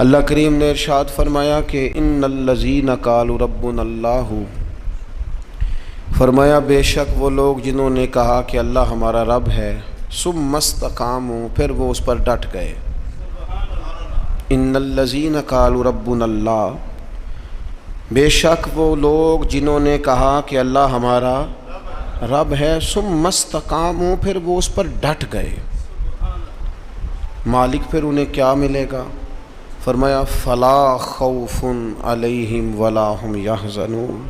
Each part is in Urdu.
اللہ کریم نے ارشاد فرمایا کہ ان الذین قالوا ربنا اللہ، فرمایا بے شک وہ لوگ جنہوں نے کہا کہ اللہ ہمارا رب ہے، ثم استقاموا، پھر وہ اس پر ڈٹ گئے۔ ان الذین قالوا ربنا اللہ، بے شک وہ لوگ جنہوں نے کہا کہ اللہ ہمارا رب ہے، ثم استقاموا، پھر وہ اس پر ڈٹ گئے۔ مالک پھر انہیں کیا ملے گا؟ فرمایا فلا خوف علیہم ولا ہم یحزنون،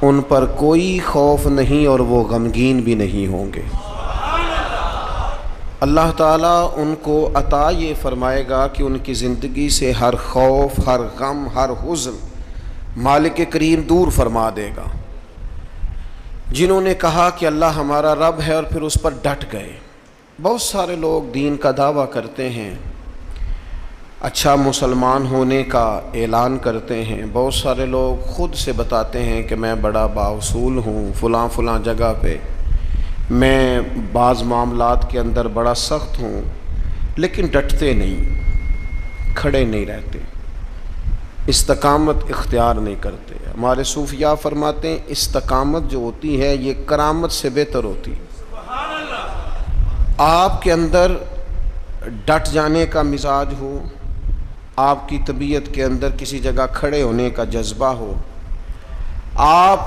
ان پر کوئی خوف نہیں اور وہ غمگین بھی نہیں ہوں گے۔ اللہ تعالیٰ ان کو عطا یہ فرمائے گا کہ ان کی زندگی سے ہر خوف، ہر غم، ہر حزن مالک کریم دور فرما دے گا۔ جنہوں نے کہا کہ اللہ ہمارا رب ہے اور پھر اس پر ڈٹ گئے۔ بہت سارے لوگ دین کا دعویٰ کرتے ہیں، اچھا مسلمان ہونے کا اعلان کرتے ہیں، بہت سارے لوگ خود سے بتاتے ہیں کہ میں بڑا بااصول ہوں، فلاں فلاں جگہ پہ میں بعض معاملات کے اندر بڑا سخت ہوں، لیکن ڈٹتے نہیں، کھڑے نہیں رہتے، استقامت اختیار نہیں کرتے۔ ہمارے صوفیاء فرماتے ہیں استقامت جو ہوتی ہے یہ کرامت سے بہتر ہوتی ہے۔ آپ کے اندر ڈٹ جانے کا مزاج ہو، آپ کی طبیعت کے اندر کسی جگہ کھڑے ہونے کا جذبہ ہو، آپ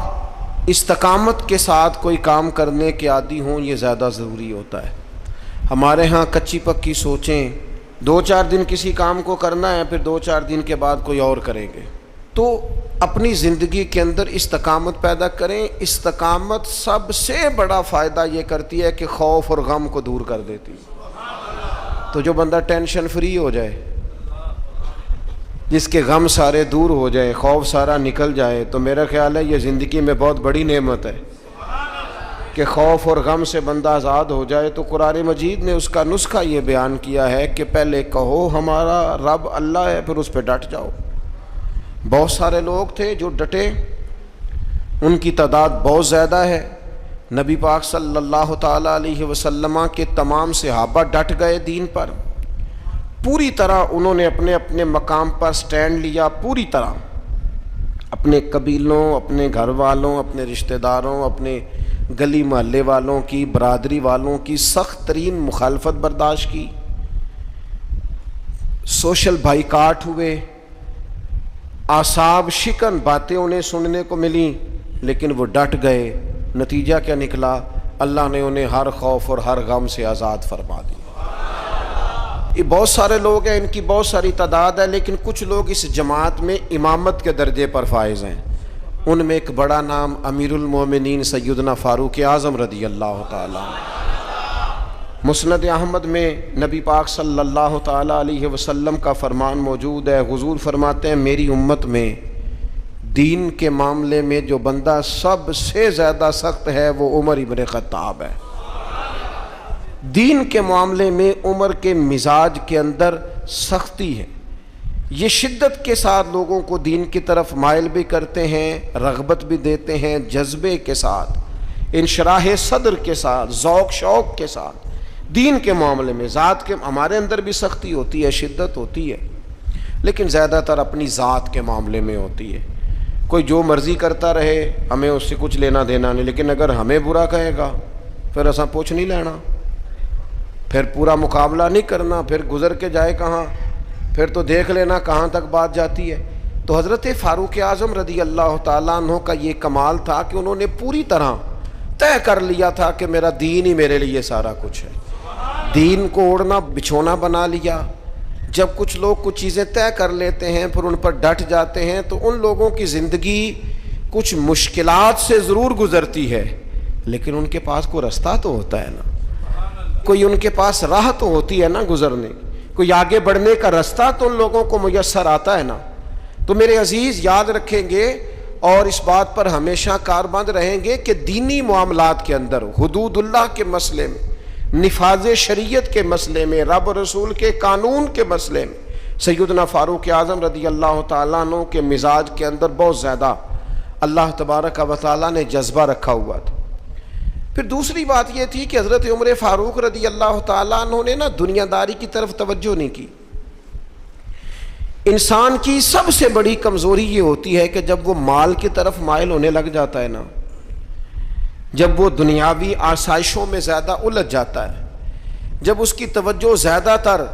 استقامت کے ساتھ کوئی کام کرنے کے عادی ہوں، یہ زیادہ ضروری ہوتا ہے۔ ہمارے ہاں کچی پکی سوچیں، 2-4 دن کسی کام کو کرنا ہے، پھر 2-4 دن کے بعد کوئی اور کریں گے۔ تو اپنی زندگی کے اندر استقامت پیدا کریں۔ استقامت سب سے بڑا فائدہ یہ کرتی ہے کہ خوف اور غم کو دور کر دیتی ہے۔ تو جو بندہ ٹینشن فری ہو جائے، جس کے غم سارے دور ہو جائے، خوف سارا نکل جائے، تو میرا خیال ہے یہ زندگی میں بہت بڑی نعمت ہے کہ خوف اور غم سے بندہ آزاد ہو جائے۔ تو قرآن مجید نے اس کا نسخہ یہ بیان کیا ہے کہ پہلے کہو ہمارا رب اللہ ہے، پھر اس پہ ڈٹ جاؤ۔ بہت سارے لوگ تھے جو ڈٹے، ان کی تعداد بہت زیادہ ہے۔ نبی پاک صلی اللہ تعالیٰ علیہ وسلم کے تمام صحابہ ڈٹ گئے دین پر، پوری طرح انہوں نے اپنے اپنے مقام پر سٹینڈ لیا، پوری طرح اپنے قبیلوں، اپنے گھر والوں، اپنے رشتہ داروں، اپنے گلی محلے والوں کی، برادری والوں کی سخت ترین مخالفت برداشت کی، سوشل بائیکاٹ ہوئے، اعصاب شکن باتیں انہیں سننے کو ملیں، لیکن وہ ڈٹ گئے۔ نتیجہ کیا نکلا؟ اللہ نے انہیں ہر خوف اور ہر غم سے آزاد فرما دیا۔ یہ بہت سارے لوگ ہیں، ان کی بہت ساری تعداد ہے، لیکن کچھ لوگ اس جماعت میں امامت کے درجے پر فائز ہیں۔ ان میں ایک بڑا نام امیر المومنین سیدنا فاروق اعظم رضی اللہ تعالیٰ عنہ۔ مسند احمد میں نبی پاک صلی اللہ تعالیٰ علیہ وسلم کا فرمان موجود ہے۔ حضور فرماتے ہیں میری امت میں دین کے معاملے میں جو بندہ سب سے زیادہ سخت ہے وہ عمر ابن خطاب ہے۔ دین کے معاملے میں عمر کے مزاج کے اندر سختی ہے، یہ شدت کے ساتھ لوگوں کو دین کی طرف مائل بھی کرتے ہیں، رغبت بھی دیتے ہیں، جذبے کے ساتھ، انشراح صدر کے ساتھ، ذوق شوق کے ساتھ دین کے معاملے میں۔ ذات کے ہمارے اندر بھی سختی ہوتی ہے، شدت ہوتی ہے، لیکن زیادہ تر اپنی ذات کے معاملے میں ہوتی ہے۔ کوئی جو مرضی کرتا رہے، ہمیں اس سے کچھ لینا دینا نہیں، لیکن اگر ہمیں برا کہے گا پھر ایسا پوچھ نہیں لینا، پھر پورا مقابلہ نہیں کرنا، پھر گزر کے جائے کہاں، پھر تو دیکھ لینا کہاں تک بات جاتی ہے۔ تو حضرت فاروق اعظم رضی اللہ تعالیٰ عنہ کا یہ کمال تھا کہ انہوں نے پوری طرح طے کر لیا تھا کہ میرا دین ہی میرے لیے سارا کچھ ہے۔ دین کو اوڑھنا بچھونا بنا لیا۔ جب کچھ لوگ کچھ چیزیں طے کر لیتے ہیں پھر ان پر ڈٹ جاتے ہیں، تو ان لوگوں کی زندگی کچھ مشکلات سے ضرور گزرتی ہے، لیکن ان کے پاس کوئی رستہ تو ہوتا ہے نا، کوئی ان کے پاس راہ تو ہوتی ہے نا گزرنے، کوئی آگے بڑھنے کا رستہ تو ان لوگوں کو میسر آتا ہے نا۔ تو میرے عزیز یاد رکھیں گے اور اس بات پر ہمیشہ کاربند رہیں گے کہ دینی معاملات کے اندر، حدود اللہ کے مسئلے میں، نفاذ شریعت کے مسئلے میں، رب رسول کے قانون کے مسئلے میں، سیدنا فاروق اعظم رضی اللہ تعالیٰ عنہ کے مزاج کے اندر بہت زیادہ اللہ تبارک و تعالیٰ نے جذبہ رکھا ہوا تھا۔ پھر دوسری بات یہ تھی کہ حضرت عمر فاروق رضی اللہ تعالیٰ عنہ نے دنیا داری کی طرف توجہ نہیں کی۔ انسان کی سب سے بڑی کمزوری یہ ہوتی ہے کہ جب وہ مال کی طرف مائل ہونے لگ جاتا ہے نا، جب وہ دنیاوی آسائشوں میں زیادہ الجھ جاتا ہے، جب اس کی توجہ زیادہ تر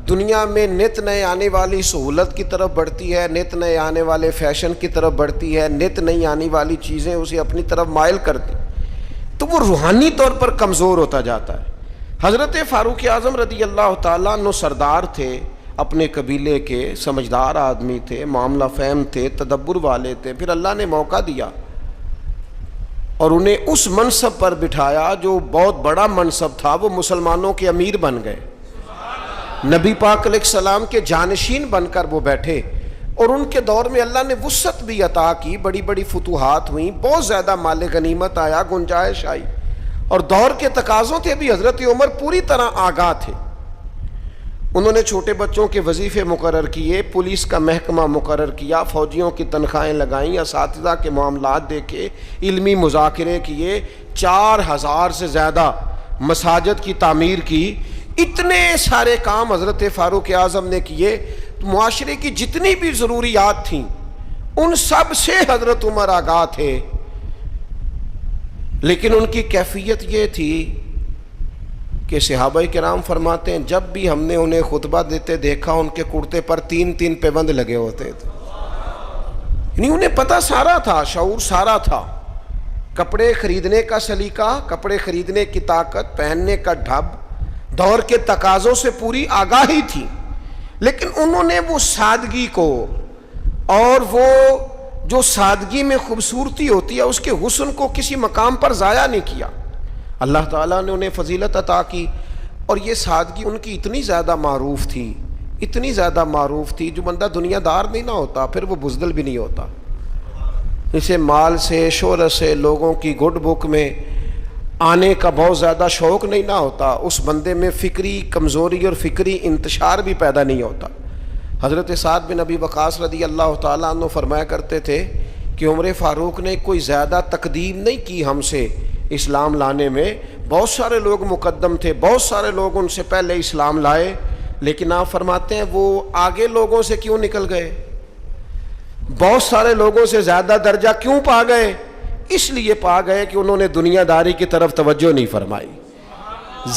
دنیا میں نت نئے آنے والی سہولت کی طرف بڑھتی ہے، نت نئے آنے والے فیشن کی طرف بڑھتی ہے، نت نئی آنے والی چیزیں اسے اپنی طرف مائل کرتی، تو وہ روحانی طور پر کمزور ہوتا جاتا ہے۔ حضرت فاروق اعظم رضی اللہ تعالیٰ عنہ سردار تھے، اپنے قبیلے کے سمجھدار آدمی تھے، معاملہ فہم تھے، تدبر والے تھے، پھر اللہ نے موقع دیا اور انہیں اس منصب پر بٹھایا جو بہت بڑا منصب تھا، وہ مسلمانوں کے امیر بن گئے، نبی پاک علیہ السلام کے جانشین بن کر وہ بیٹھے، اور ان کے دور میں اللہ نے وسعت بھی عطا کی، بڑی بڑی فتوحات ہوئیں، بہت زیادہ مال غنیمت آیا، گنجائش آئی، اور دور کے تقاضوں تھے بھی حضرت عمر پوری طرح آگاہ تھے۔ انہوں نے چھوٹے بچوں کے وظیفے مقرر کیے، پولیس کا محکمہ مقرر کیا، فوجیوں کی تنخواہیں لگائیں، اساتذہ کے معاملات دیکھے، علمی مذاکرے کیے، 4000 سے زیادہ مساجد کی تعمیر کی، اتنے سارے کام حضرت فاروق اعظم نے کیے۔ معاشرے کی جتنی بھی ضروریات تھیں ان سب سے حضرت عمر آگاہ تھے، لیکن ان کی کیفیت یہ تھی کہ صحابہ کرام فرماتے ہیں جب بھی ہم نے انہیں خطبہ دیتے دیکھا ان کے کرتے پر 3 پیبند لگے ہوتے تھے، یعنی انہیں پتہ سارا تھا، شعور سارا تھا، کپڑے خریدنے کا سلیقہ، کپڑے خریدنے کی طاقت، پہننے کا ڈھب، دور کے تقاضوں سے پوری آگاہی تھی، لیکن انہوں نے وہ سادگی کو، اور وہ جو سادگی میں خوبصورتی ہوتی ہے اس کے حسن کو کسی مقام پر ضائع نہیں کیا۔ اللہ تعالیٰ نے انہیں فضیلت عطا کی، اور یہ سادگی ان کی اتنی زیادہ معروف تھی، اتنی زیادہ معروف تھی، جو بندہ دنیا دار نہیں نہ ہوتا پھر وہ بزدل بھی نہیں ہوتا، اسے مال سے، شہرت سے، لوگوں کی گڈ بک میں آنے کا بہت زیادہ شوق نہیں نہ ہوتا، اس بندے میں فکری کمزوری اور فکری انتشار بھی پیدا نہیں ہوتا۔ حضرت سعد بن ابی وقاص رضی اللہ تعالیٰ عنہ فرمایا کرتے تھے کہ عمر فاروق نے کوئی زیادہ تقدیم نہیں کی ہم سے اسلام لانے میں، بہت سارے لوگ مقدم تھے، بہت سارے لوگ ان سے پہلے اسلام لائے، لیکن آپ فرماتے ہیں وہ آگے لوگوں سے کیوں نکل گئے، بہت سارے لوگوں سے زیادہ درجہ کیوں پا گئے؟ اس لیے پا گئے کہ انہوں نے دنیا داری کی طرف توجہ نہیں فرمائی،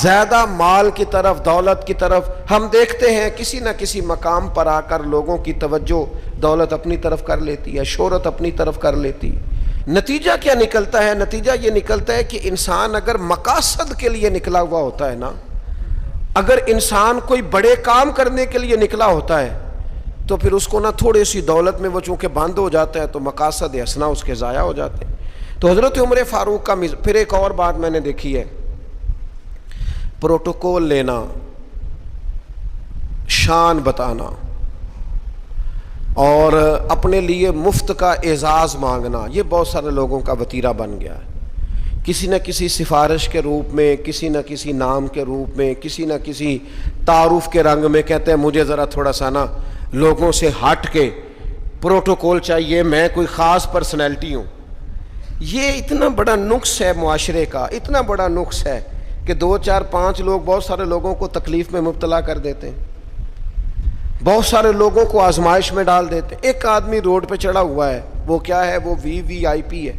زیادہ مال کی طرف، دولت کی طرف۔ ہم دیکھتے ہیں کسی نہ کسی مقام پر آ کر لوگوں کی توجہ دولت اپنی طرف کر لیتی ہے، شہرت اپنی طرف کر لیتی ہے۔ نتیجہ کیا نکلتا ہے؟ نتیجہ یہ نکلتا ہے کہ انسان اگر مقاصد کے لیے نکلا ہوا ہوتا ہے نا، اگر انسان کوئی بڑے کام کرنے کے لیے نکلا ہوتا ہے تو پھر اس کو نہ تھوڑی سی دولت میں وہ چونکہ بند ہو جاتا ہے تو مقاصد حسنہ اس کے ضائع ہو جاتے ہیں۔ تو حضرت عمر فاروق کا پھر ایک اور بات میں نے دیکھی ہے، پروٹوکول لینا، شان بتانا، اور اپنے لیے مفت کا اعزاز مانگنا، یہ بہت سارے لوگوں کا وتیرہ بن گیا ہے۔ کسی نہ کسی سفارش کے روپ میں، کسی نہ کسی نام کے روپ میں، کسی نہ کسی تعارف کے رنگ میں کہتے ہیں مجھے ذرا تھوڑا سا نا لوگوں سے ہٹ کے پروٹوکول چاہیے، میں کوئی خاص پرسنالٹی ہوں۔ یہ اتنا بڑا نقص ہے معاشرے کا، اتنا بڑا نقص ہے کہ 2 4 5 لوگ بہت سارے لوگوں کو تکلیف میں مبتلا کر دیتے ہیں، بہت سارے لوگوں کو آزمائش میں ڈال دیتے ہیں۔ ایک آدمی روڈ پہ چڑھا ہوا ہے، وہ کیا ہے؟ وہ VIP ہے،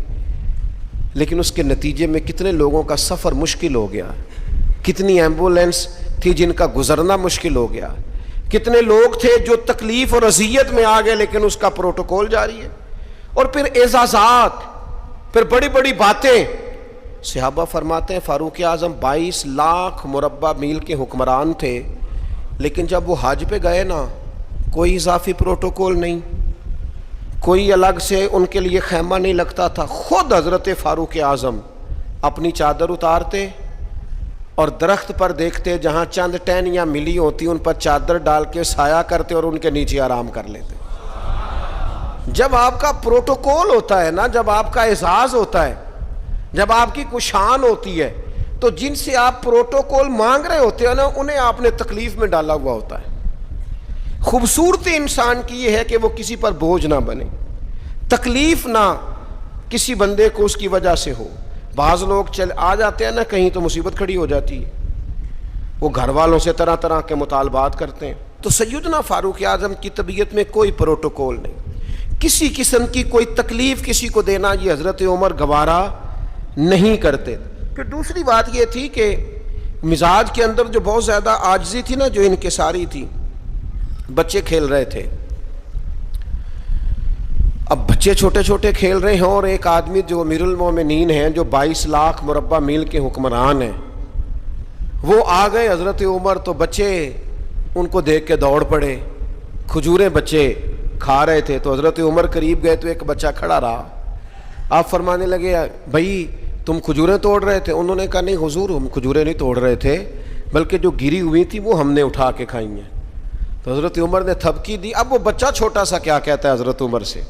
لیکن اس کے نتیجے میں کتنے لوگوں کا سفر مشکل ہو گیا، کتنی ایمبولینس تھی جن کا گزرنا مشکل ہو گیا، کتنے لوگ تھے جو تکلیف اور اذیت میں آ گئے، لیکن اس کا پروٹوکول جاری ہے۔ اور پھر اعزازات، پھر بڑی بڑی باتیں۔ صحابہ فرماتے ہیں فاروق اعظم 22 لاکھ مربع میل کے حکمران تھے، لیکن جب وہ حج پہ گئے نا، کوئی اضافی پروٹوکول نہیں، کوئی الگ سے ان کے لیے خیمہ نہیں لگتا تھا۔ خود حضرت فاروق اعظم اپنی چادر اتارتے اور درخت پر دیکھتے جہاں چند ٹہنیاں ملی ہوتی ان پر چادر ڈال کے سایہ کرتے اور ان کے نیچے آرام کر لیتے۔ جب آپ کا پروٹوکول ہوتا ہے نا، جب آپ کا اعزاز ہوتا ہے، جب آپ کی کوئی شان ہوتی ہے، تو جن سے آپ پروٹوکول مانگ رہے ہوتے ہیں نا، انہیں آپ نے تکلیف میں ڈالا ہوا ہوتا ہے۔ خوبصورتی انسان کی یہ ہے کہ وہ کسی پر بوجھ نہ بنے، تکلیف نہ کسی بندے کو اس کی وجہ سے ہو۔ بعض لوگ آ جاتے ہیں نا کہیں تو مصیبت کھڑی ہو جاتی ہے، وہ گھر والوں سے طرح طرح کے مطالبات کرتے ہیں، تو سیدنا فاروق اعظم کی طبیعت میں کوئی پروٹوکول نہیں، کسی قسم کی کوئی تکلیف کسی کو دینا یہ حضرت عمر گوارا نہیں کرتے۔ پھر دوسری بات یہ تھی کہ مزاج کے اندر جو بہت زیادہ عاجزی تھی نا، جو انکساری تھی، بچے کھیل رہے تھے، اب بچے چھوٹے چھوٹے کھیل رہے ہیں اور ایک آدمی جو امیر المومنین ہیں، جو 22 لاکھ مربع میل کے حکمران ہیں، وہ آ گئے حضرت عمر، تو بچے ان کو دیکھ کے دوڑ پڑے، کھجوریں بچے کھا رہے تھے، تو حضرت عمر قریب گئے تو ایک بچہ کھڑا رہا، آپ فرمانے لگے بھائی تم کھجوریں توڑ رہے تھے؟ انہوں نے کہا نہیں حضور، ہم کھجوریں نہیں توڑ رہے تھے، بلکہ جو گری ہوئی تھی وہ ہم نے اٹھا کے کھائی ہیں۔ تو حضرت عمر نے تھپکی دی۔ اب وہ بچہ چھوٹا سا کیا کہتا ہے حضرت عمر سے؟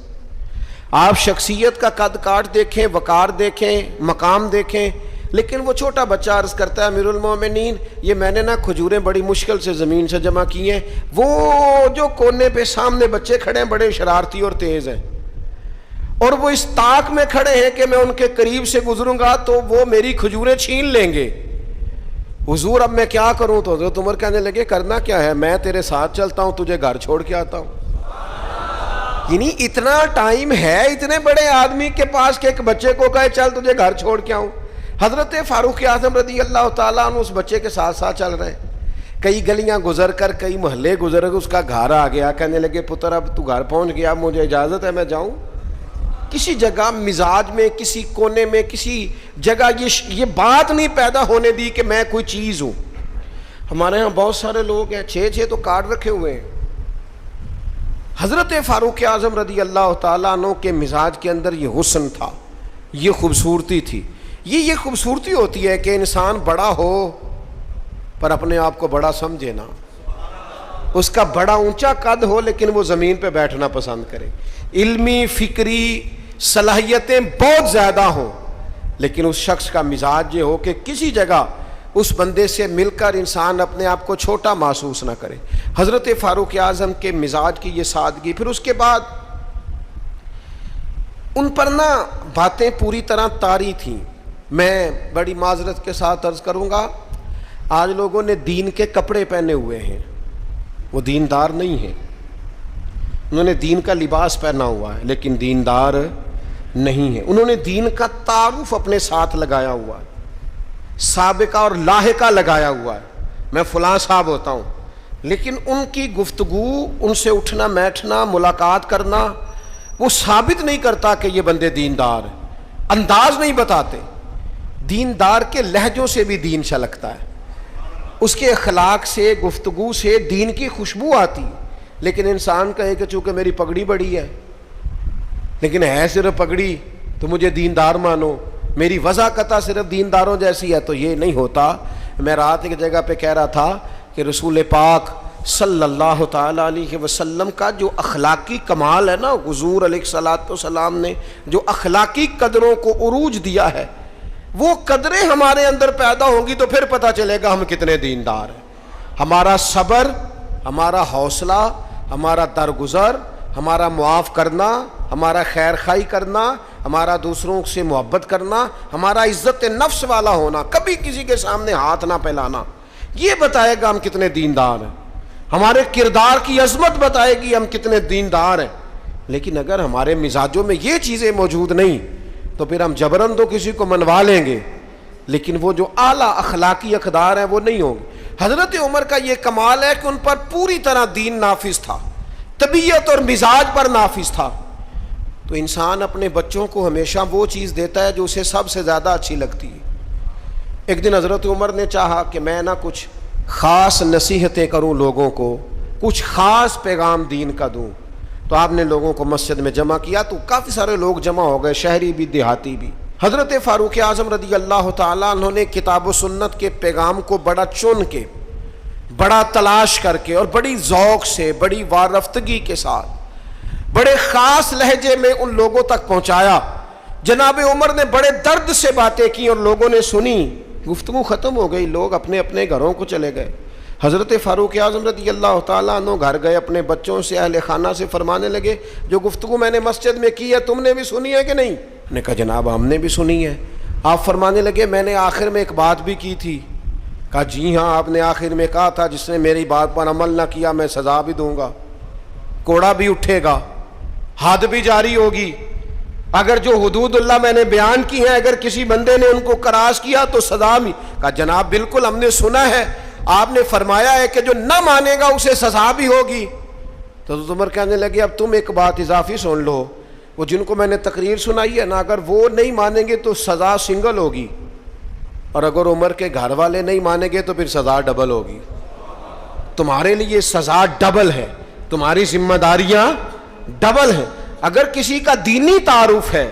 آپ شخصیت کا قد کاٹ دیکھیں، وقار دیکھیں، مقام دیکھیں، لیکن وہ چھوٹا بچہ عرض کرتا ہے امیر المومنین یہ میں نے نا کھجوریں بڑی مشکل سے زمین سے جمع کی ہیں، وہ جو کونے پہ سامنے بچے کھڑے ہیں بڑے شرارتی اور تیز ہیں، اور وہ اس طاق میں کھڑے ہیں کہ میں ان کے قریب سے گزروں گا تو وہ میری کھجوریں چھین لیں گے، حضور اب میں کیا کروں؟ تو حضرت عمر کہنے لگے کرنا کیا ہے، میں تیرے ساتھ چلتا ہوں، تجھے گھر چھوڑ کے آتا ہوں۔ یعنی اتنا ٹائم ہے اتنے بڑے آدمی کے پاس کہ ایک بچے کو کہے چل تجھے گھر چھوڑ کے آؤں؟ حضرت فاروق اعظم رضی اللہ تعالیٰ عنہ اس بچے کے ساتھ ساتھ چل رہے ہیں، کئی گلیاں گزر کر، کئی محلے گزر کر اس کا گھر آ گیا، کہنے لگے پتر اب تو گھر پہنچ گیا، مجھے اجازت ہے میں جاؤں؟ کسی جگہ مزاج میں، کسی کونے میں، کسی جگہ یہ بات نہیں پیدا ہونے دی کہ میں کوئی چیز ہوں۔ ہمارے ہاں بہت سارے لوگ ہیں 6 تو کارڈ رکھے ہوئے ہیں۔ حضرت فاروق اعظم رضی اللہ تعالیٰ عنہ کے مزاج کے اندر یہ حسن تھا، یہ خوبصورتی تھی۔ یہ خوبصورتی ہوتی ہے کہ انسان بڑا ہو پر اپنے آپ کو بڑا سمجھے نا، اس کا بڑا اونچا قد ہو لیکن وہ زمین پہ بیٹھنا پسند کرے، علمی فکری صلاحیتیں بہت زیادہ ہوں لیکن اس شخص کا مزاج یہ ہو کہ کسی جگہ اس بندے سے مل کر انسان اپنے آپ کو چھوٹا محسوس نہ کرے۔ حضرت فاروق اعظم کے مزاج کی یہ سادگی، پھر اس کے بعد ان پر نا باتیں پوری طرح طاری تھیں۔ میں بڑی معذرت کے ساتھ عرض کروں گا، آج لوگوں نے دین کے کپڑے پہنے ہوئے ہیں، وہ دیندار نہیں ہیں، انہوں نے دین کا لباس پہنا ہوا ہے لیکن دیندار نہیں ہے، انہوں نے دین کا تعارف اپنے ساتھ لگایا ہوا ہے، سابقہ اور لاحقہ لگایا ہوا ہے، میں فلاں صاحب ہوتا ہوں، لیکن ان کی گفتگو، ان سے اٹھنا بیٹھنا، ملاقات کرنا وہ ثابت نہیں کرتا کہ یہ بندے دیندار ہیں، انداز نہیں بتاتے۔ دیندار کے لہجوں سے بھی دین چھلکتا ہے، اس کے اخلاق سے، گفتگو سے دین کی خوشبو آتی، لیکن انسان کہے کہ چونکہ میری پگڑی بڑی ہے لیکن ہے صرف پگڑی تو مجھے دیندار مانو، میری وضاقتہ صرف دینداروں جیسی ہے، تو یہ نہیں ہوتا۔ میں رات ایک جگہ پہ کہہ رہا تھا کہ رسول پاک صلی اللہ تعالیٰ علیہ وسلم کا جو اخلاقی کمال ہے نا، حضور علیہ الصلوۃ والسلام نے جو اخلاقی قدروں کو عروج دیا ہے، وہ قدریں ہمارے اندر پیدا ہوں گی تو پھر پتہ چلے گا ہم کتنے دیندار ہیں۔ ہمارا صبر، ہمارا حوصلہ، ہمارا درگزر، ہمارا معاف کرنا، ہمارا خیر خواہی کرنا، ہمارا دوسروں سے محبت کرنا، ہمارا عزت نفس والا ہونا، کبھی کسی کے سامنے ہاتھ نہ پھیلانا، یہ بتائے گا ہم کتنے دیندار ہیں۔ ہمارے کردار کی عظمت بتائے گی ہم کتنے دیندار ہیں۔ لیکن اگر ہمارے مزاجوں میں یہ چیزیں موجود نہیں تو پھر ہم جبراً تو کسی کو منوا لیں گے لیکن وہ جو اعلیٰ اخلاقی اقدار ہیں وہ نہیں ہوں گے۔ حضرت عمر کا یہ کمال ہے کہ ان پر پوری طرح دین نافذ تھا، طبیعت اور مزاج پر نافذ تھا۔ تو انسان اپنے بچوں کو ہمیشہ وہ چیز دیتا ہے جو اسے سب سے زیادہ اچھی لگتی ہے۔ ایک دن حضرت عمر نے چاہا کہ میں نہ کچھ خاص نصیحتیں کروں لوگوں کو، کچھ خاص پیغام دین کا دوں، تو آپ نے لوگوں کو مسجد میں جمع کیا تو کافی سارے لوگ جمع ہو گئے، شہری بھی دیہاتی بھی۔ حضرت فاروق اعظم رضی اللہ تعالیٰ عنہ نے کتاب و سنت کے پیغام کو بڑا چن کے، بڑا تلاش کر کے اور بڑی ذوق سے، بڑی وارفتگی کے ساتھ، بڑے خاص لہجے میں ان لوگوں تک پہنچایا۔ جناب عمر نے بڑے درد سے باتیں کی اور لوگوں نے سنی، گفتگو ختم ہو گئی، لوگ اپنے اپنے گھروں کو چلے گئے۔ حضرت فاروق اعظم رضی اللہ تعالیٰ عنہ گھر گئے، اپنے بچوں سے، اہل خانہ سے فرمانے لگے جو گفتگو میں نے مسجد میں کی ہے تم نے بھی سنی ہے کہ نہیں؟ نے کہا جناب ہم نے بھی سنی ہے۔ آپ فرمانے لگے میں نے آخر میں ایک بات بھی کی تھی۔ کہا جی ہاں، آپ نے آخر میں کہا تھا جس نے میری بات پر عمل نہ کیا میں سزا بھی دوں گا، کوڑا بھی اٹھے گا، حد بھی جاری ہوگی، اگر جو حدود اللہ میں نے بیان کی ہیں اگر کسی بندے نے ان کو کراس کیا تو سزا بھی۔ کہا جناب بالکل ہم نے سنا ہے، آپ نے فرمایا ہے کہ جو نہ مانے گا اسے سزا بھی ہوگی۔ تو حضرت عمر کہنے لگے اب تم ایک بات اضافی سن لو، وہ جن کو میں نے تقریر سنائی ہے نا، اگر وہ نہیں مانیں گے تو سزا سنگل ہوگی، اور اگر عمر کے گھر والے نہیں مانیں گے تو پھر سزا ڈبل ہوگی۔ تمہارے لیے سزا ڈبل ہے، تمہاری ذمہ داریاں ڈبل ہیں۔ اگر کسی کا دینی تعارف ہے،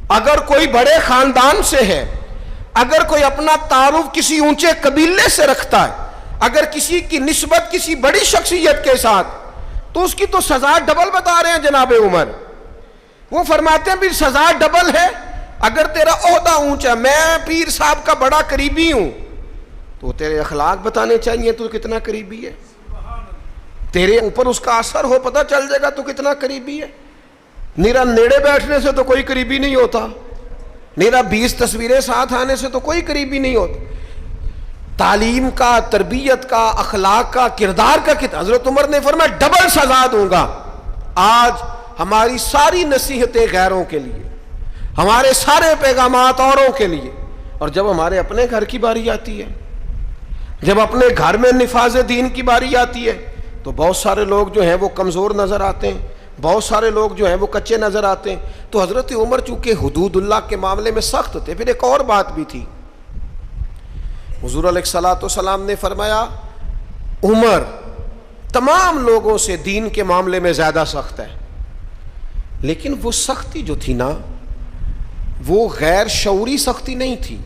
اگر کوئی بڑے خاندان سے ہے، اگر کوئی اپنا تعارف کسی اونچے قبیلے سے رکھتا ہے، اگر کسی کی نسبت کسی بڑی شخصیت کے ساتھ، تو اس کی تو سزا ڈبل بتا رہے ہیں جناب عمر۔ وہ فرماتے ہیں بھی سزا ڈبل ہے، اگر تیرا عہدہ اونچا، میں پیر صاحب کا بڑا قریبی ہوں، تو تیرے اخلاق بتانے چاہیے تو کتنا قریبی ہے، تیرے اوپر اس کا اثر ہو پتہ چل جائے گا تو کتنا قریبی ہے۔ نیرا نیڑے بیٹھنے سے تو کوئی قریبی نہیں ہوتا، نیرا 20 تصویریں ساتھ آنے سے تو کوئی قریبی نہیں ہوتا۔ تعلیم کا، تربیت کا، اخلاق کا، کردار کا حضرت عمر نے فرمایا ڈبل سزا دوں گا۔ آج ہماری ساری نصیحتیں غیروں کے لیے، ہمارے سارے پیغامات اوروں کے لیے، اور جب ہمارے اپنے گھر کی باری آتی ہے، جب اپنے گھر میں نفاذ دین کی باری آتی ہے، تو بہت سارے لوگ جو ہیں وہ کمزور نظر آتے ہیں، بہت سارے لوگ جو ہیں وہ کچے نظر آتے ہیں۔ تو حضرت عمر چونکہ حدود اللہ کے معاملے میں سخت تھے۔ پھر ایک اور بات بھی تھی، حضور علیہ الصلوۃ والسلام نے فرمایا عمر تمام لوگوں سے دین کے معاملے میں زیادہ سخت ہے، لیکن وہ سختی جو تھی نا وہ غیر شعوری سختی نہیں تھی،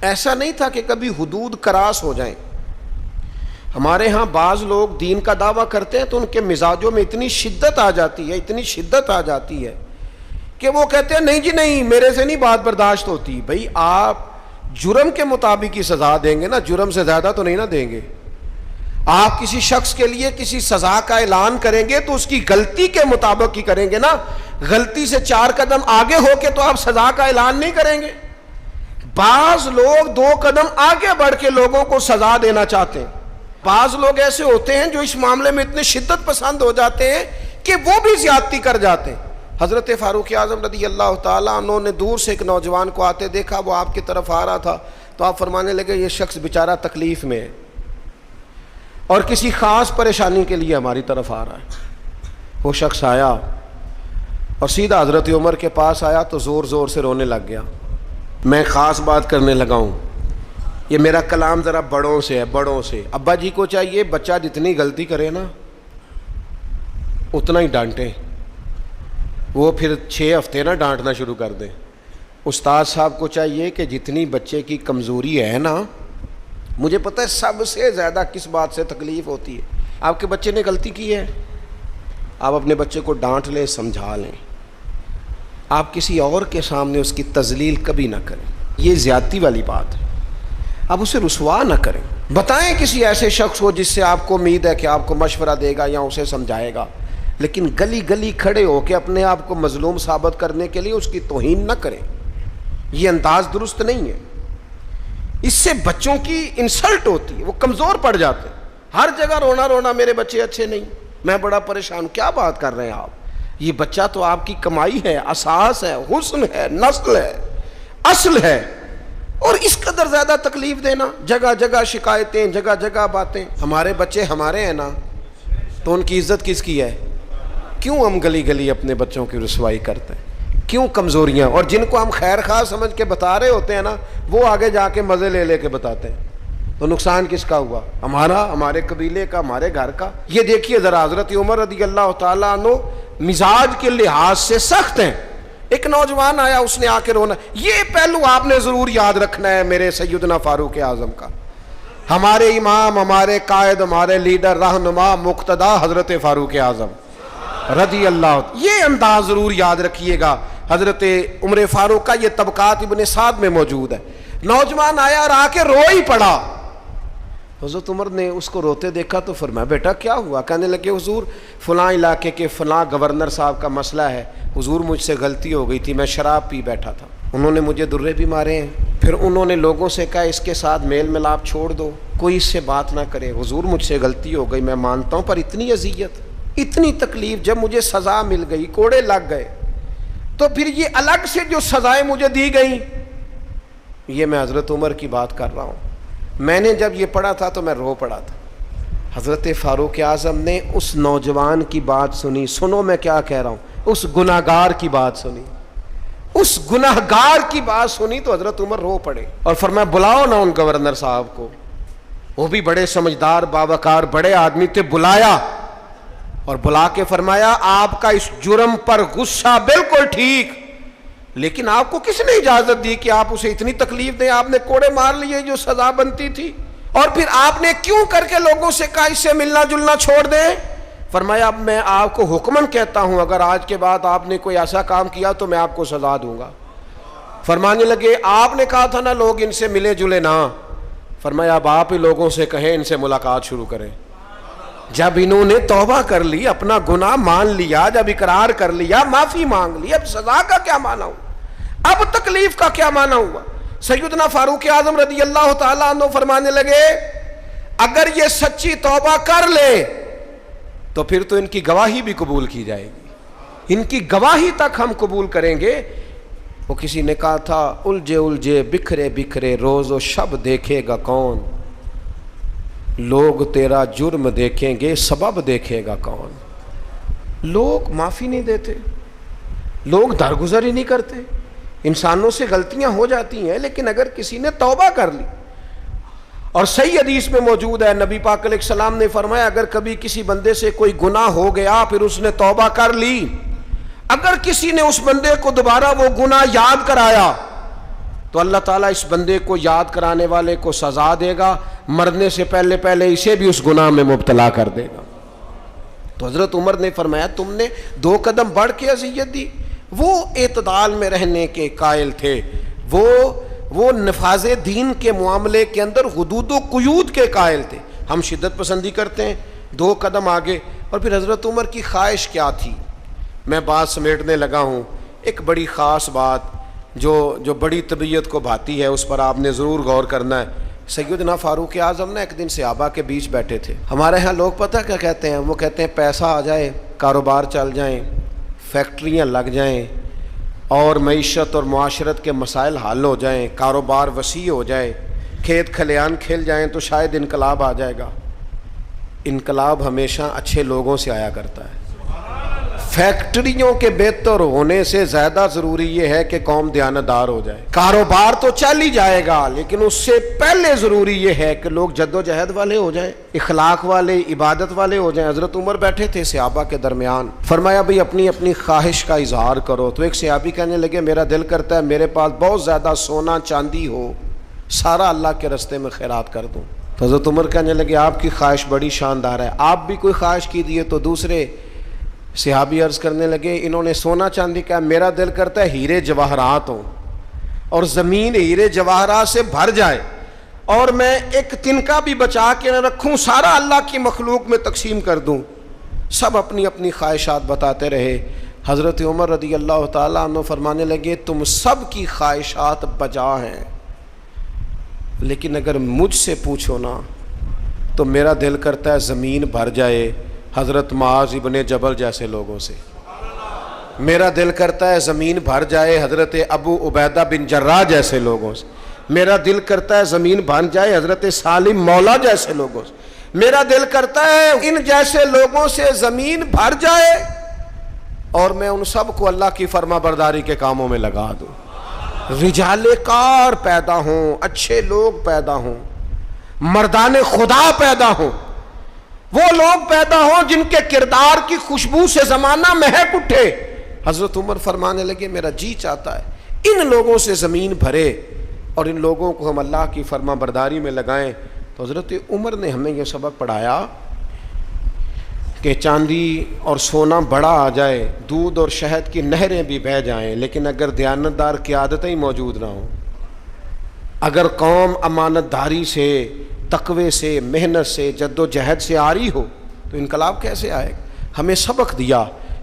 ایسا نہیں تھا کہ کبھی حدود کراس ہو جائیں۔ ہمارے ہاں بعض لوگ دین کا دعویٰ کرتے ہیں تو ان کے مزاجوں میں اتنی شدت آ جاتی ہے، اتنی شدت آ جاتی ہے کہ وہ کہتے ہیں نہیں جی نہیں، میرے سے نہیں بات برداشت ہوتی۔ بھئی آپ جرم کے مطابق ہی سزا دیں گے نا، جرم سے زیادہ تو نہیں نا دیں گے۔ آپ کسی شخص کے لیے کسی سزا کا اعلان کریں گے تو اس کی غلطی کے مطابق ہی کریں گے نا، غلطی سے 4 قدم آگے ہو کے تو آپ سزا کا اعلان نہیں کریں گے۔ بعض لوگ 2 قدم آگے بڑھ کے لوگوں کو سزا دینا چاہتے ہیں، بعض لوگ ایسے ہوتے ہیں جو اس معاملے میں اتنے شدت پسند ہو جاتے ہیں کہ وہ بھی زیادتی کر جاتے ہیں۔ حضرت فاروق اعظم رضی اللہ تعالیٰ عنہ نے دور سے ایک نوجوان کو آتے دیکھا، وہ آپ کی طرف آ رہا تھا، تو آپ فرمانے لگے یہ شخص بیچارہ تکلیف میں ہے اور کسی خاص پریشانی کے لیے ہماری طرف آ رہا ہے۔ وہ شخص آیا اور سیدھا حضرت عمر کے پاس آیا تو زور زور سے رونے لگ گیا۔ میں خاص بات کرنے لگا ہوں، یہ میرا کلام ذرا بڑوں سے ہے، بڑوں سے۔ ابا جی کو چاہیے بچہ جتنی غلطی کرے نا اتنا ہی ڈانٹیں، وہ پھر 6 ہفتے نہ ڈانٹنا شروع کر دیں۔ استاد صاحب کو چاہیے کہ جتنی بچے کی کمزوری ہے نا، مجھے پتہ ہے سب سے زیادہ کس بات سے تکلیف ہوتی ہے، آپ کے بچے نے غلطی کی ہے، آپ اپنے بچے کو ڈانٹ لیں، سمجھا لیں، آپ کسی اور کے سامنے اس کی تذلیل کبھی نہ کریں، یہ زیادتی والی بات ہے۔ آپ اسے رسوا نہ کریں، بتائیں کسی ایسے شخص کو جس سے آپ کو امید ہے کہ آپ کو مشورہ دے گا یا اسے سمجھائے گا، لیکن گلی گلی کھڑے ہو کے اپنے آپ کو مظلوم ثابت کرنے کے لیے اس کی توہین نہ کریں، یہ انداز درست نہیں ہے۔ اس سے بچوں کی انسلٹ ہوتی ہے، وہ کمزور پڑ جاتے ہیں، ہر جگہ رونا رونا میرے بچے اچھے نہیں، میں بڑا پریشان ہوں۔ کیا بات کر رہے ہیں آپ؟ یہ بچہ تو آپ کی کمائی ہے، اساس ہے، حسن ہے، نسل ہے، اصل ہے، اور اس قدر زیادہ تکلیف دینا، جگہ جگہ شکایتیں، جگہ جگہ باتیں۔ ہمارے بچے ہمارے ہیں نا، تو ان کی عزت کس کی ہے؟ کیوں ہم گلی گلی اپنے بچوں کی رسوائی کرتے ہیں؟ کیوں کمزوریاں؟ اور جن کو ہم خیر خواہ سمجھ کے بتا رہے ہوتے ہیں نا، وہ آگے جا کے مزے لے لے کے بتاتے ہیں، تو نقصان کس کا ہوا؟ ہمارا، ہمارے قبیلے کا، ہمارے گھر کا۔ یہ دیکھیے ذرا، حضرت عمر رضی اللہ تعالیٰ عنہ مزاج کے لحاظ سے سخت ہیں۔ ایک نوجوان آیا، اس نے آ کے رونا۔ یہ پہلو آپ نے ضرور یاد رکھنا ہے میرے سیدنا فاروق اعظم کا، ہمارے امام، ہمارے قائد، ہمارے لیڈر، رہنما، مقتدا حضرت فاروق اعظم رضی اللہ، یہ انداز ضرور یاد رکھیے گا۔ حضرت عمر فاروق کا یہ طبقات ابن سعد میں موجود ہے۔ نوجوان آیا اور آ کے رو ہی پڑا۔ حضرت عمر نے اس کو روتے دیکھا تو فرمایا بیٹا کیا ہوا؟ کہنے لگے حضور فلاں علاقے کے فلاں گورنر صاحب کا مسئلہ ہے، حضور مجھ سے غلطی ہو گئی تھی، میں شراب پی بیٹھا تھا، انہوں نے مجھے درے بھی مارے ہیں، پھر انہوں نے لوگوں سے کہا اس کے ساتھ میل ملاپ چھوڑ دو، کوئی اس سے بات نہ کرے۔ حضور مجھ سے غلطی ہو گئی، میں مانتا ہوں، پر اتنی اذیت، اتنی تکلیف، جب مجھے سزا مل گئی، کوڑے لگ گئے، تو پھر یہ الگ سے جو سزائیں مجھے دی گئیں، یہ میں حضرت عمر کی بات کر رہا ہوں۔ میں نے جب یہ پڑھا تھا تو میں رو پڑا تھا۔ حضرت فاروق اعظم نے اس نوجوان کی بات سنی، سنو میں کیا کہہ رہا ہوں، اس گناہگار کی بات سنی، اس گناہگار کی بات سنی تو حضرت عمر رو پڑے اور فرمایا بلاؤ نا ان گورنر صاحب کو، وہ بھی بڑے سمجھدار باوقار بڑے آدمی تھے، بلایا اور بلا کے فرمایا آپ کا اس جرم پر غصہ بالکل ٹھیک، لیکن آپ کو کس نے اجازت دی کہ آپ اسے اتنی تکلیف دیں؟ آپ نے کوڑے مار لیے جو سزا بنتی تھی، اور پھر آپ نے کیوں کر کے لوگوں سے کہا اس سے ملنا جلنا چھوڑ دیں؟ فرمایا اب میں آپ کو حکمن کہتا ہوں، اگر آج کے بعد آپ نے کوئی ایسا کام کیا تو میں آپ کو سزا دوں گا۔ فرمانے لگے آپ نے کہا تھا نا لوگ ان سے ملے جلے نہ، فرمایا اب آپ ہی لوگوں سے کہیں ان سے ملاقات شروع کریں۔ جب انہوں نے توبہ کر لی، اپنا گناہ مان لیا، جب اقرار کر لیا، معافی مانگ لی، اب سزا کا کیا معنی ہوا، اب تکلیف کا کیا معنی ہوا؟ سیدنا فاروق اعظم رضی اللہ تعالیٰ عنہ فرمانے لگے اگر یہ سچی توبہ کر لے تو پھر تو ان کی گواہی بھی قبول کی جائے گی، ان کی گواہی تک ہم قبول کریں گے۔ وہ کسی نے کہا تھا الجھے الجھے بکھرے بکھرے روز و شب دیکھے گا کون، لوگ تیرا جرم دیکھیں گے سبب دیکھے گا کون۔ لوگ معافی نہیں دیتے، لوگ درگزر ہی نہیں کرتے، انسانوں سے غلطیاں ہو جاتی ہیں، لیکن اگر کسی نے توبہ کر لی، اور صحیح حدیث میں موجود ہے نبی پاک علیہ السلام نے فرمایا اگر کبھی کسی بندے سے کوئی گناہ ہو گیا پھر اس نے توبہ کر لی، اگر کسی نے اس بندے کو دوبارہ وہ گناہ یاد کرایا تو اللہ تعالیٰ اس بندے کو یاد کرانے والے کو سزا دے گا، مرنے سے پہلے پہلے اسے بھی اس گناہ میں مبتلا کر دے گا۔ تو حضرت عمر نے فرمایا تم نے 2 قدم بڑھ کے اذیت دی۔ وہ اعتدال میں رہنے کے قائل تھے، وہ نفاذ دین کے معاملے کے اندر حدود و قیود کے قائل تھے۔ ہم شدت پسندی کرتے ہیں، 2 قدم آگے۔ اور پھر حضرت عمر کی خواہش کیا تھی، میں بات سمیٹنے لگا ہوں۔ ایک بڑی خاص بات جو بڑی طبیعت کو بھاتی ہے، اس پر آپ نے ضرور غور کرنا ہے۔ سیدنا فاروق اعظم نے ایک دن صحابہ کے بیچ بیٹھے تھے۔ ہمارے ہاں لوگ پتہ کیا کہتے ہیں، وہ کہتے ہیں پیسہ آ جائے، کاروبار چل جائیں، فیکٹریاں لگ جائیں اور معیشت اور معاشرت کے مسائل حل ہو جائیں، کاروبار وسیع ہو جائے، کھیت کھلیان کھل جائیں تو شاید انقلاب آ جائے گا۔ انقلاب ہمیشہ اچھے لوگوں سے آیا کرتا ہے۔ فیکٹریوں کے بہتر ہونے سے زیادہ ضروری یہ ہے کہ قوم دیانتدار ہو جائے۔ کاروبار تو چل ہی جائے گا، لیکن اس سے پہلے ضروری یہ ہے کہ لوگ جد و جہد والے ہو جائیں، اخلاق والے، عبادت والے ہو جائیں۔ حضرت عمر بیٹھے تھے صحابہ کے درمیان، فرمایا بھئی اپنی اپنی خواہش کا اظہار کرو۔ تو ایک صحابی کہنے لگے میرا دل کرتا ہے میرے پاس بہت زیادہ سونا چاندی ہو، سارا اللہ کے راستے میں خیرات کر دوں۔ تو حضرت عمر کہنے لگے آپ کی خواہش بڑی شاندار ہے، آپ بھی کوئی خواہش کیجیے۔ تو دوسرے صحابی عرض کرنے لگے انہوں نے سونا چاندی کہا، میرا دل کرتا ہے ہیرے جواہرات ہوں اور زمین ہیرے جواہرات سے بھر جائے اور میں ایک تنکا بھی بچا کے نہ رکھوں، سارا اللہ کی مخلوق میں تقسیم کر دوں۔ سب اپنی اپنی خواہشات بتاتے رہے۔ حضرت عمر رضی اللہ تعالیٰ عنہ فرمانے لگے تم سب کی خواہشات بجا ہیں، لیکن اگر مجھ سے پوچھو نا تو میرا دل کرتا ہے زمین بھر جائے حضرت معاذ ابن جبل جیسے لوگوں سے، میرا دل کرتا ہے زمین بھر جائے حضرت ابو عبیدہ بن جراح جیسے لوگوں سے، میرا دل کرتا ہے زمین بھر جائے حضرت سالم مولا جیسے لوگوں سے، میرا دل کرتا ہے ان جیسے لوگوں سے زمین بھر جائے اور میں ان سب کو اللہ کی فرما برداری کے کاموں میں لگا دوں۔ رجال کار پیدا ہوں، اچھے لوگ پیدا ہوں، مردان خدا پیدا ہوں، وہ لوگ پیدا ہوں جن کے کردار کی خوشبو سے زمانہ مہک اٹھے۔ حضرت عمر فرمانے لگے میرا جی چاہتا ہے ان لوگوں سے زمین بھرے اور ان لوگوں کو ہم اللہ کی فرما برداری میں لگائیں۔ تو حضرت عمر نے ہمیں یہ سبق پڑھایا کہ چاندی اور سونا بڑا آ جائے، دودھ اور شہد کی نہریں بھی بہہ جائیں، لیکن اگر دیانتدار قیادتیں موجود نہ ہوں، اگر قوم امانت داری سے، تقوی سے، محنت سے، جد و جہد سے آری ہو تو انقلاب کیسے آئے گا؟ ہمیں سبق دیا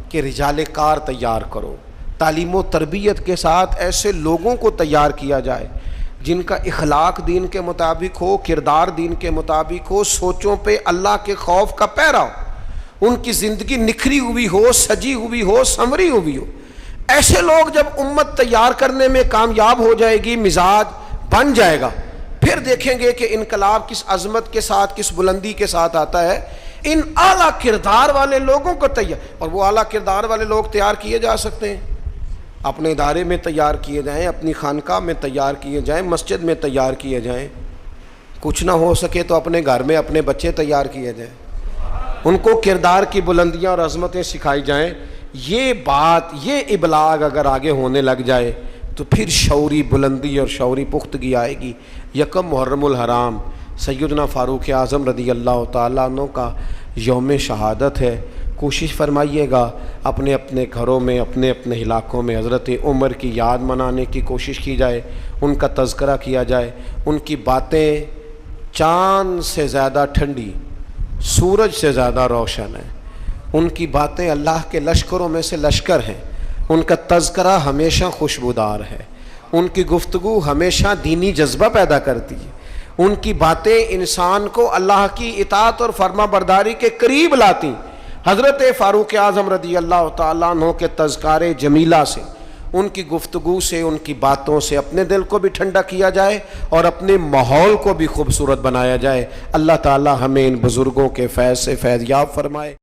کہ رجال کار تیار کرو، تعلیم و تربیت کے ساتھ ایسے لوگوں کو تیار کیا جائے جن کا اخلاق دین کے مطابق ہو، کردار دین کے مطابق ہو، سوچوں پہ اللہ کے خوف کا پیرا ہو، ان کی زندگی نکھری ہوئی ہو، سجی ہوئی ہو، سنوری ہوئی ہو، ایسے لوگ جب امت تیار کرنے میں کامیاب ہو جائے گی، مزاج بن جائے گا، پھر دیکھیں گے کہ انقلاب کس عظمت کے ساتھ، کس بلندی کے ساتھ آتا ہے۔ ان اعلیٰ کردار والے لوگوں کو تیار، اور وہ اعلیٰ کردار والے لوگ تیار کیے جا سکتے ہیں، اپنے ادارے میں تیار کیے جائیں، اپنی خانقاہ میں تیار کیے جائیں، مسجد میں تیار کیے جائیں، کچھ نہ ہو سکے تو اپنے گھر میں اپنے بچے تیار کیے جائیں، ان کو کردار کی بلندیاں اور عظمتیں سکھائی جائیں۔ یہ بات، یہ ابلاغ اگر آگے ہونے لگ جائے تو پھر شعوری بلندی اور شعوری پختگی آئے گی۔ یکم محرم الحرام سیدنا فاروق اعظم رضی اللہ تعالیٰ عنہ کا یوم شہادت ہے۔ کوشش فرمائیے گا اپنے اپنے گھروں میں، اپنے اپنے علاقوں میں حضرت عمر کی یاد منانے کی کوشش کی جائے، ان کا تذکرہ کیا جائے، ان کی باتیں چاند سے زیادہ ٹھنڈی، سورج سے زیادہ روشن ہیں، ان کی باتیں اللہ کے لشکروں میں سے لشکر ہیں، ان کا تذکرہ ہمیشہ خوشبودار ہے، ان کی گفتگو ہمیشہ دینی جذبہ پیدا کرتی ہے، ان کی باتیں انسان کو اللہ کی اطاعت اور فرما برداری کے قریب لاتی۔ حضرت فاروق اعظم رضی اللہ تعالیٰ عنہ کے تذکار جمیلہ سے، ان کی گفتگو سے، ان کی باتوں سے اپنے دل کو بھی ٹھنڈا کیا جائے اور اپنے ماحول کو بھی خوبصورت بنایا جائے۔ اللہ تعالیٰ ہمیں ان بزرگوں کے فیض سے فیض یاب فرمائے۔